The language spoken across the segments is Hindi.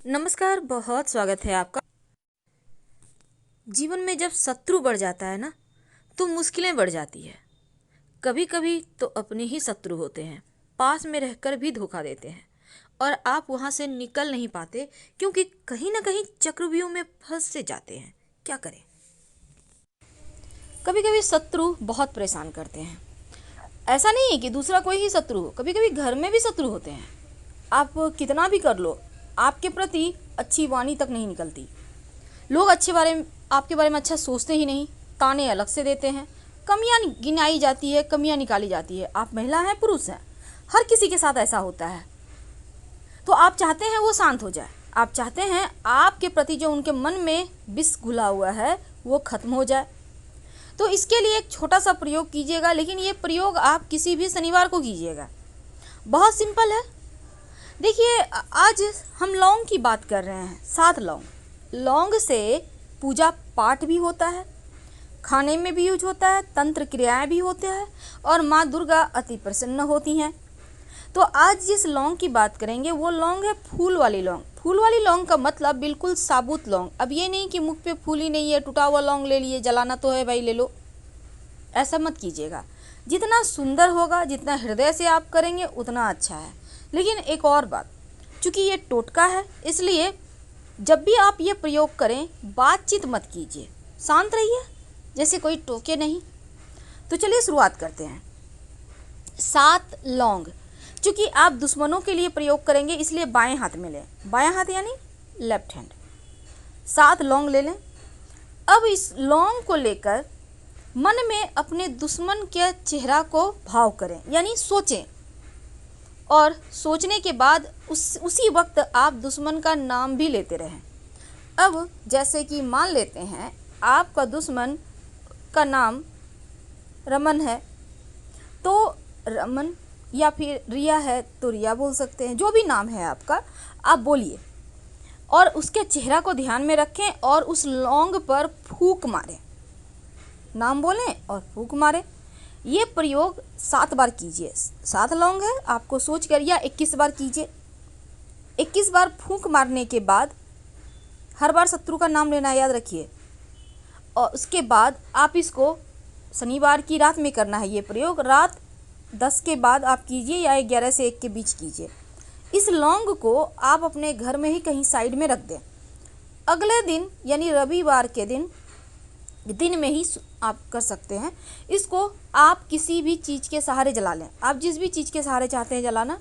नमस्कार, बहुत स्वागत है आपका। जीवन में जब शत्रु बढ़ जाता है ना, तो मुश्किलें बढ़ जाती है। कभी कभी तो अपने ही शत्रु होते हैं, पास में रहकर भी धोखा देते हैं और आप वहां से निकल नहीं पाते, क्योंकि कहीं ना कहीं चक्रव्यूह में फंस से जाते हैं। क्या करें? कभी कभी शत्रु बहुत परेशान करते हैं। ऐसा नहीं है कि दूसरा कोई ही शत्रु हो, कभी कभी घर में भी शत्रु होते हैं। आप कितना भी कर लो, आपके प्रति अच्छी वाणी तक नहीं निकलती। लोग आपके बारे में अच्छा सोचते ही नहीं, ताने अलग से देते हैं, कमियां गिनाई जाती है, कमियां निकाली जाती है। आप महिला हैं, पुरुष हैं, हर किसी के साथ ऐसा होता है। तो आप चाहते हैं वो शांत हो जाए, आप चाहते हैं आपके प्रति जो उनके मन में विष घुला हुआ है वो खत्म हो जाए। तो इसके लिए एक छोटा सा प्रयोग कीजिएगा, लेकिन ये प्रयोग आप किसी भी शनिवार को कीजिएगा। बहुत सिंपल है। देखिए, आज हम लौंग की बात कर रहे हैं। 7 लौंग, लौंग से पूजा पाठ भी होता है, खाने में भी यूज होता है, तंत्र क्रियाएं भी होते हैं और माँ दुर्गा अति प्रसन्न होती हैं। तो आज जिस लौंग की बात करेंगे वो लौंग है फूल वाली लौंग। फूल वाली लौंग का मतलब बिल्कुल साबुत लौंग। अब ये नहीं कि मुख पे फूल ही नहीं है, टूटा हुआ लौंग ले लिए, जलाना तो है भाई ले लो, ऐसा मत कीजिएगा। जितना सुंदर होगा, जितना हृदय से आप करेंगे उतना अच्छा है। लेकिन एक और बात, चूँकि ये टोटका है, इसलिए जब भी आप ये प्रयोग करें बातचीत मत कीजिए, शांत रहिए, जैसे कोई टोके नहीं। तो चलिए शुरुआत करते हैं। 7 लौंग, चूँकि आप दुश्मनों के लिए प्रयोग करेंगे इसलिए बाएं हाथ में लें, बायां हाथ यानी लेफ्ट हैंड। 7 लौंग ले लें। अब इस लौंग को लेकर मन में अपने दुश्मन के चेहरा को भाव करें, यानी सोचें, और सोचने के बाद उसी वक्त आप दुश्मन का नाम भी लेते रहें। अब जैसे कि मान लेते हैं आपका दुश्मन का नाम रमन है, तो रमन, या फिर रिया है तो रिया बोल सकते हैं, जो भी नाम है आपका आप बोलिए और उसके चेहरा को ध्यान में रखें और उस लौंग पर फूंक मारें। नाम बोलें और फूंक मारें। ये प्रयोग 7 बार कीजिए। 7 लौंग है, आपको सोच कर, या 21 बार कीजिए। 21 बार फूंक मारने के बाद हर बार शत्रु का नाम लेना याद रखिए। और उसके बाद आप इसको शनिवार की रात में करना है। ये प्रयोग रात 10 के बाद आप कीजिए या 11 से 1 के बीच कीजिए। इस लौंग को आप अपने घर में ही कहीं साइड में रख दें। अगले दिन यानी रविवार के दिन में ही आप कर सकते हैं। इसको आप किसी भी चीज़ के सहारे जला लें। आप जिस भी चीज़ के सहारे चाहते हैं जलाना,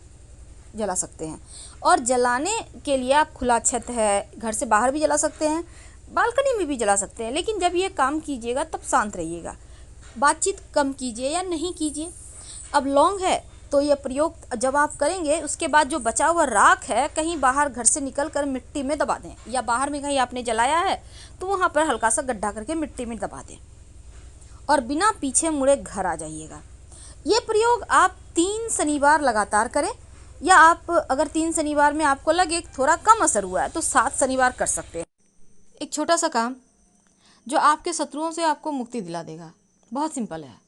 जला सकते हैं। और जलाने के लिए आप खुला छत है, घर से बाहर भी जला सकते हैं, बालकनी में भी जला सकते हैं। लेकिन जब ये काम कीजिएगा तब शांत रहिएगा, बातचीत कम कीजिए या नहीं कीजिए। अब लौंग है तो ये प्रयोग जब आप करेंगे उसके बाद जो बचा हुआ राख है कहीं बाहर घर से निकल कर मिट्टी में दबा दें, या बाहर में कहीं आपने जलाया है तो वहाँ पर हल्का सा गड्ढा करके मिट्टी में दबा दें और बिना पीछे मुड़े घर आ जाइएगा। ये प्रयोग आप 3 शनिवार लगातार करें, या आप अगर 3 शनिवार में आपको लगे थोड़ा कम असर हुआ है तो 7 शनिवार कर सकते हैं। एक छोटा सा काम जो आपके शत्रुओं से आपको मुक्ति दिला देगा, बहुत सिंपल है।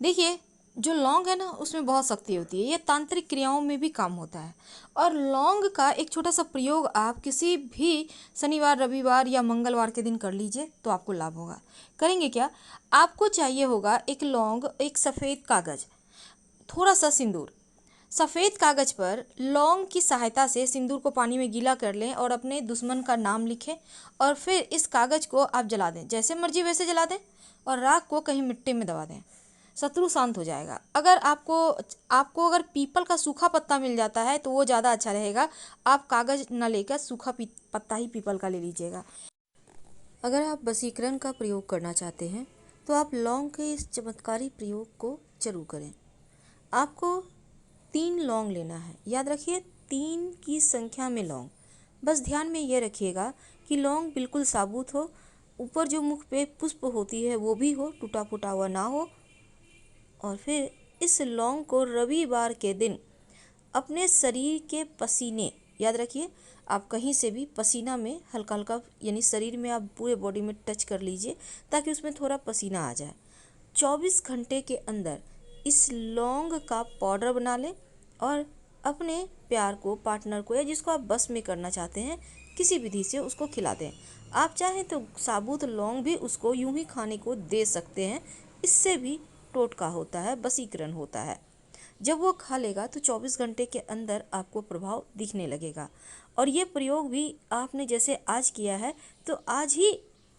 देखिए, जो लौंग है ना उसमें बहुत शक्ति होती है, ये तांत्रिक क्रियाओं में भी काम होता है। और लौंग का एक छोटा सा प्रयोग आप किसी भी शनिवार, रविवार या मंगलवार के दिन कर लीजिए तो आपको लाभ होगा। करेंगे क्या? आपको चाहिए होगा एक लौंग, एक सफ़ेद कागज़, थोड़ा सा सिंदूर। सफ़ेद कागज़ पर लौंग की सहायता से सिंदूर को पानी में गीला कर लें और अपने दुश्मन का नाम लिखें और फिर इस कागज़ को आप जला दें, जैसे मर्जी वैसे जला दें, और राख को कहीं मिट्टी में दबा दें। शत्रु शांत हो जाएगा। अगर आपको अगर पीपल का सूखा पत्ता मिल जाता है तो वो ज़्यादा अच्छा रहेगा। आप कागज़ न लेकर सूखा पत्ता ही पीपल का ले लीजिएगा। अगर आप वशीकरण का प्रयोग करना चाहते हैं तो आप लौंग के इस चमत्कारी प्रयोग को जरूर करें। आपको 3 लौंग लेना है, याद रखिए 3 की संख्या में लौंग। बस ध्यान में ये रखिएगा कि लौंग बिल्कुल साबुत हो, ऊपर जो मुख पे पुष्प होती है वो भी हो, टूटा फूटा हुआ ना हो। और फिर इस लौंग को रविवार के दिन अपने शरीर के पसीने, याद रखिए आप कहीं से भी पसीना में हल्का हल्का, यानी शरीर में आप पूरे बॉडी में टच कर लीजिए ताकि उसमें थोड़ा पसीना आ जाए। 24 घंटे के अंदर इस लौंग का पाउडर बना लें और अपने प्यार को, पार्टनर को या जिसको आप बस में करना चाहते हैं, किसी विधि से उसको खिला दें। आप चाहें तो साबुत लौंग भी उसको यूं ही खाने को दे सकते हैं। इससे भी टोटका होता है, वशीकरण होता है। जब वो खा लेगा तो 24 घंटे के अंदर आपको प्रभाव दिखने लगेगा। और ये प्रयोग भी आपने जैसे आज किया है तो आज ही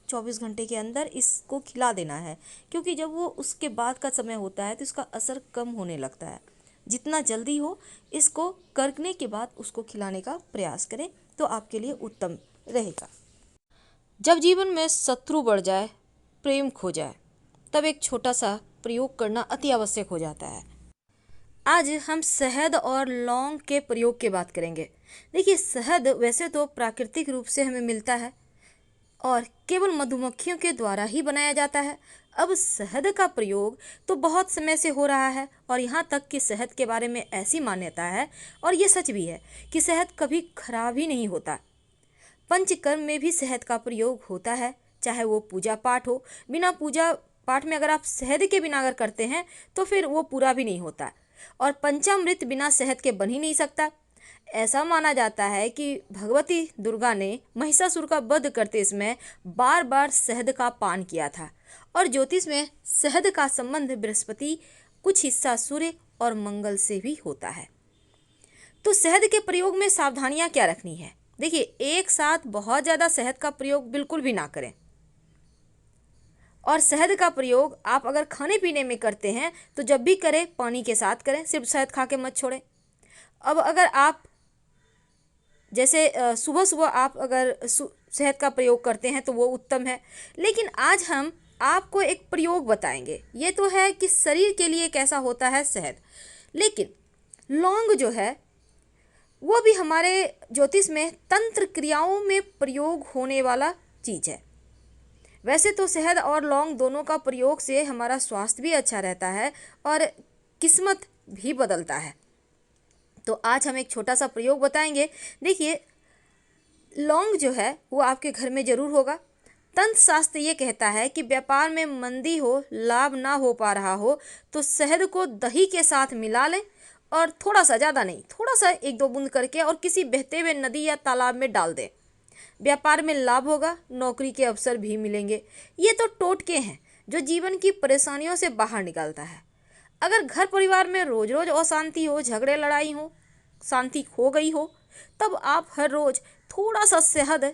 24 घंटे के अंदर इसको खिला देना है, क्योंकि जब वो उसके बाद का समय होता है तो इसका असर कम होने लगता है। जितना जल्दी हो इसको करने के बाद उसको खिलाने का प्रयास करें तो आपके लिए उत्तम रहेगा। जब जीवन में शत्रु बढ़ जाए, प्रेम खो जाए, तब एक छोटा सा प्रयोग करना अति आवश्यक हो जाता है। आज हम शहद और लौंग के प्रयोग की बात करेंगे। देखिए, शहद वैसे तो प्राकृतिक रूप से हमें मिलता है और केवल मधुमक्खियों के द्वारा ही बनाया जाता है। अब शहद का प्रयोग तो बहुत समय से हो रहा है और यहाँ तक कि शहद के बारे में ऐसी मान्यता है, और ये सच भी है, कि शहद कभी खराब ही नहीं होता। पंचकर्म में भी शहद का प्रयोग होता है, चाहे वो पूजा पाठ हो। बिना पूजा पाठ में अगर आप शहद के बिना अगर करते हैं तो फिर वो पूरा भी नहीं होता। और पंचामृत बिना शहद के बन ही नहीं सकता। ऐसा माना जाता है कि भगवती दुर्गा ने महिषासुर का वध करते समय बार बार शहद का पान किया था। और ज्योतिष में शहद का संबंध बृहस्पति, कुछ हिस्सा सूर्य और मंगल से भी होता है। तो शहद के प्रयोग में सावधानियां क्या रखनी है? देखिए, एक साथ बहुत ज़्यादा शहद का प्रयोग बिल्कुल भी ना करें। और शहद का प्रयोग आप अगर खाने पीने में करते हैं तो जब भी करें पानी के साथ करें, सिर्फ शहद खा के मत छोड़ें। अब अगर आप जैसे सुबह सुबह आप अगर शहद का प्रयोग करते हैं तो वो उत्तम है। लेकिन आज हम आपको एक प्रयोग बताएंगे। ये तो है कि शरीर के लिए कैसा होता है शहद, लेकिन लौंग जो है वो भी हमारे ज्योतिष में तंत्र क्रियाओं में प्रयोग होने वाला चीज़ है। वैसे तो शहद और लौंग दोनों का प्रयोग से हमारा स्वास्थ्य भी अच्छा रहता है और किस्मत भी बदलता है। तो आज हम एक छोटा सा प्रयोग बताएंगे। देखिए, लौंग जो है वो आपके घर में ज़रूर होगा। तंत्र शास्त्र ये कहता है कि व्यापार में मंदी हो, लाभ ना हो पा रहा हो, तो शहद को दही के साथ मिला लें और थोड़ा सा, ज़्यादा नहीं, थोड़ा सा 1-2 बूंद करके और किसी बहते हुए नदी या तालाब में डाल दें। व्यापार में लाभ होगा, नौकरी के अवसर भी मिलेंगे। ये तो टोटके हैं जो जीवन की परेशानियों से बाहर निकालता है। अगर घर परिवार में रोज रोज अशांति हो, झगड़े लड़ाई हो, शांति खो गई हो, तब आप हर रोज थोड़ा सा शहद,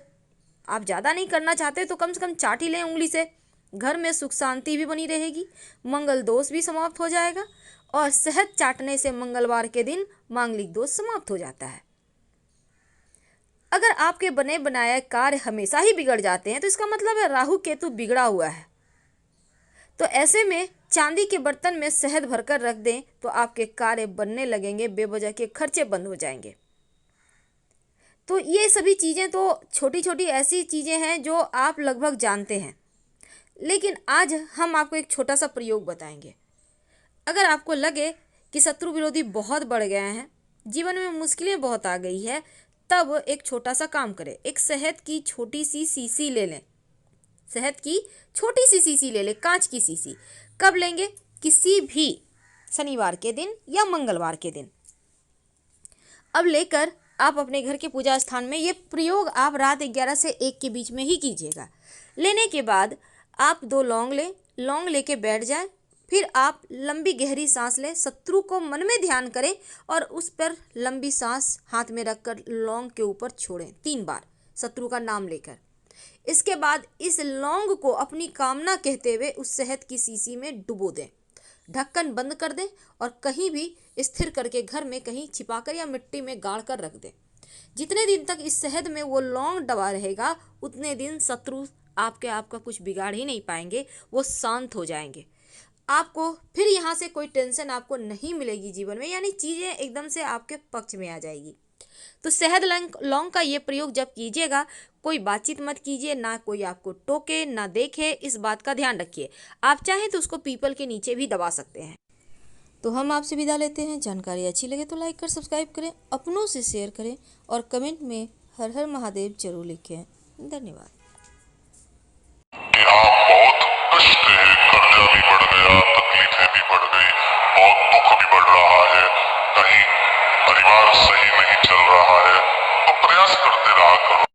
आप ज़्यादा नहीं करना चाहते तो कम से कम चाट ही लें उंगली से। घर में सुख शांति भी बनी रहेगी, मंगल दोष भी समाप्त हो जाएगा। और शहद चाटने से मंगलवार के दिन मांगलिक दोष समाप्त हो जाता है। अगर आपके बने बनाए कार्य हमेशा ही बिगड़ जाते हैं तो इसका मतलब है राहु केतु बिगड़ा हुआ है। तो ऐसे में चांदी के बर्तन में शहद भरकर रख दें तो आपके कार्य बनने लगेंगे, बेवजह के खर्चे बंद हो जाएंगे। तो ये सभी चीज़ें तो छोटी छोटी ऐसी चीज़ें हैं जो आप लगभग जानते हैं, लेकिन आज हम आपको एक छोटा सा प्रयोग बताएंगे। अगर आपको लगे कि शत्रु विरोधी बहुत बढ़ गए हैं, जीवन में मुश्किलें बहुत आ गई है, तब एक छोटा सा काम करें। एक शहद की छोटी सी शीशी ले लें। शहद की छोटी सी शीशी ले लें, कांच की शीशी। कब लेंगे? किसी भी शनिवार के दिन या मंगलवार के दिन। अब लेकर आप अपने घर के पूजा स्थान में, ये प्रयोग आप रात 11 से 1 के बीच में ही कीजिएगा। लेने के बाद आप 2 लौंग लें, लौंग लेके बैठ जाएं। फिर आप लंबी गहरी सांस लें, शत्रु को मन में ध्यान करें और उस पर लंबी सांस हाथ में रखकर लौंग के ऊपर छोड़ें 3 बार, शत्रु का नाम लेकर। इसके बाद इस लौंग को अपनी कामना कहते हुए उस शहद की शीशी में डुबो दें। ढक्कन बंद कर दें और कहीं भी स्थिर करके घर में कहीं छिपाकर या मिट्टी में गाड़ कर रख दें। जितने दिन तक इस शहद में वो लौंग दबा रहेगा, उतने दिन शत्रु आपका कुछ बिगाड़ ही नहीं पाएंगे, वो शांत हो जाएंगे। आपको फिर यहाँ से कोई टेंशन आपको नहीं मिलेगी जीवन में, यानी चीज़ें एकदम से आपके पक्ष में आ जाएगी। तो शहद लौंग का ये प्रयोग जब कीजिएगा, कोई बातचीत मत कीजिए, ना कोई आपको टोके ना देखे, इस बात का ध्यान रखिए। आप चाहें तो उसको पीपल के नीचे भी दबा सकते हैं। तो हम आपसे विदा लेते हैं। जानकारी अच्छी लगे तो लाइक कर सब्सक्राइब करें, अपनों से शेयर करें और कमेंट में हर हर महादेव जरूर लिखें। धन्यवाद। आप बहुत कष्ट है, कर्जा भी बढ़ गया, तकलीफें भी बढ़ गई, बहुत दुख भी बढ़ रहा है, कहीं परिवार परिवार सही नहीं चल रहा है तो प्रयास करते रहा करो।